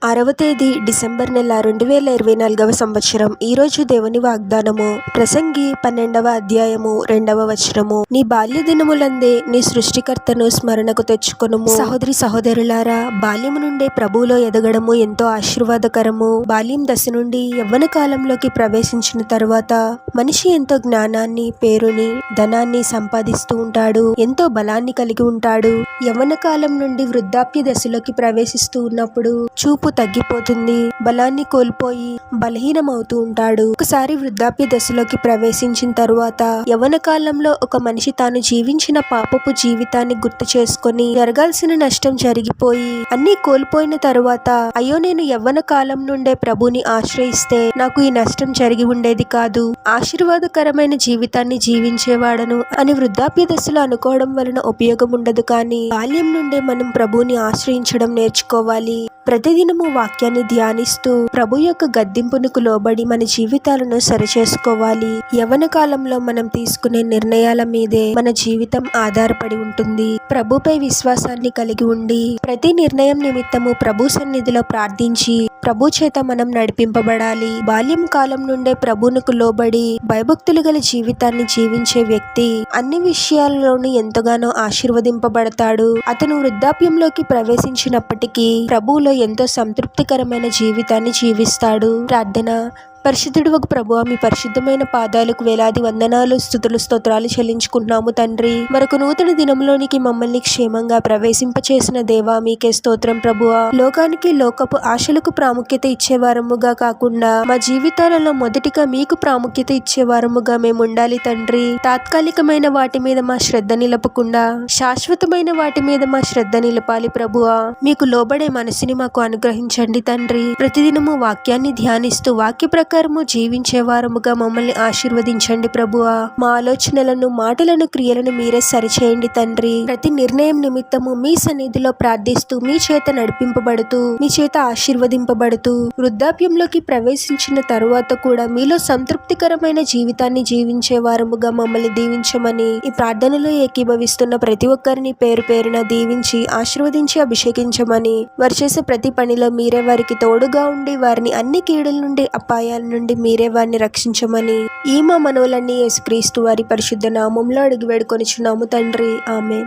6వ తేదీ డిసెంబర్ నెల 2024వ సంవత్సరం. ఈరోజు దేవుని వాగ్దానము. ప్రసంగి 12వ అధ్యాయము 2వ వచనము. నీ బాల్య దినములందే నీ సృష్టికర్తను స్మరణకు తెచ్చుకొనుము. సహోదరి సహోదరులారా, బాల్యము నుండే ప్రభువులో ఎదగడము ఎంతో ఆశీర్వాదకరము. బాల్యం దశ నుండి యవ్వన కాలంలోకి ప్రవేశించిన తరువాత మనిషి ఎంతో జ్ఞానాన్ని, పేరుని, ధనాన్ని సంపాదిస్తూ ఉంటాడు. ఎంతో బలాన్ని కలిగి ఉంటాడు. యవ్వన కాలం నుండి వృద్ధాప్య దశలోకి ప్రవేశిస్తూ ఉన్నప్పుడు చూపు తగ్గిపోతుంది. బలాన్ని కోల్పోయి బలహీనమవుతూ ఉంటాడు. ఒకసారి వృద్ధాప్య దశలోకి ప్రవేశించిన తరువాత యవ్వన కాలంలో ఒక మనిషి తాను జీవించిన పాపపు జీవితాన్ని గుర్తు చేసుకొని జరగాల్సిన నష్టం జరిగిపోయి అన్నీ కోల్పోయిన తరువాత, అయ్యో నేను యవ్వన కాలం నుండే ప్రభుని ఆశ్రయిస్తే నాకు ఈ నష్టం జరిగి ఉండేది కాదు, ఆశీర్వాదకరమైన జీవితాన్ని జీవించేవాడను అని వృద్ధాప్య దశలో అనుకోవడం వలన ఉపయోగం ఉండదు. కానీ బాల్యం నుండే మనం ప్రభుని ఆశ్రయించడం నేర్చుకోవాలి. ప్రతిదినము వాక్యాన్ని ధ్యానిస్తూ ప్రభు యొక్క గద్దింపునకు లోబడి మన జీవితాలను సరిచేసుకోవాలి. యవ్వన కాలంలో మనం తీసుకునే నిర్ణయాల మీదే మన జీవితం ఆధారపడి ఉంటుంది. ప్రభుపై విశ్వాసాన్ని కలిగి ఉండి ప్రతి నిర్ణయం నిమిత్తము ప్రభు సన్నిధిలో ప్రార్థించి ప్రభు చేత మనం నడిపింపబడాలి. బాల్యం కాలం నుండే ప్రభువునకు లోబడి భయభక్తులు గల జీవితాన్ని జీవించే వ్యక్తి అన్ని విషయాల్లోనూ ఎంతగానో ఆశీర్వదింపబడతాడు. అతను వృద్ధాప్యంలోకి ప్రవేశించినప్పటికీ ప్రభువులో ఎంతో సంతృప్తికరమైన జీవితాన్ని జీవిస్తాడు. ప్రార్థన. పరిశుద్ధుడు ప్రభువా, మీ పరిశుద్ధమైన పాదాలకు వేలాది వందనాలు, స్తుతులు, స్తోత్రాలు చెల్లించుకుంటున్నాము తండ్రి. మరొక నూతన దినంలోనికి మమ్మల్ని క్షేమంగా ప్రవేశింపచేసిన దేవా, మీకే స్తోత్రం ప్రభువా. లోకానికి, లోకపు ఆశలకు ప్రాముఖ్యత ఇచ్చేవారముగా కాకుండా మా జీవితాలలో మొదటిగా మీకు ప్రాముఖ్యత ఇచ్చేవారముగా మేము ఉండాలి తండ్రి. తాత్కాలికమైన వాటి మీద మా శ్రద్ధ నిలపకుండా శాశ్వతమైన వాటి మీద మా శ్రద్ధ నిలపాలి ప్రభువా. మీకు లోబడే మనసుని మాకు అనుగ్రహించండి తండ్రి. ప్రతిదినము వాక్యాన్ని ధ్యానిస్తూ వాక్య ప్రకారము జీవించే వారముగా మమ్మల్ని ఆశీర్వదించండి ప్రభువా. మా ఆలోచనలను, మాటలను, క్రియలను మీరే సరిచేయండి తండ్రి. ప్రతి నిర్ణయం నిమిత్తము మీ సన్నిధిలో ప్రార్థిస్తూ మీ చేత నడిపింపబడుతూ మీ చేత ఆశీర్వదింపబడుతూ వృద్ధాప్యంలోకి ప్రవేశించిన తరువాత కూడా మీలో సంతృప్తికరమైన జీవితాన్ని జీవించే వారముగా మమ్మల్ని దీవించమని ఈ ప్రార్థనలో ఏకీభవిస్తున్న ప్రతి ఒక్కరిని పేరు పేరున దీవించి ఆశీర్వదించి అభిషేకించమని, వారు చేసే ప్రతి పనిలో మీరే వారికి తోడుగా ఉండి వారిని అన్ని కీడుల నుండి, అపాయాల నుండి మీరే వారిని రక్షించమని ఈ మా మనవులన్నీ యేసుక్రీస్తు వారి పరిశుద్ధ నామంలో అడిగి వేడుకొనిచున్నాము తండ్రి. ఆమేన్.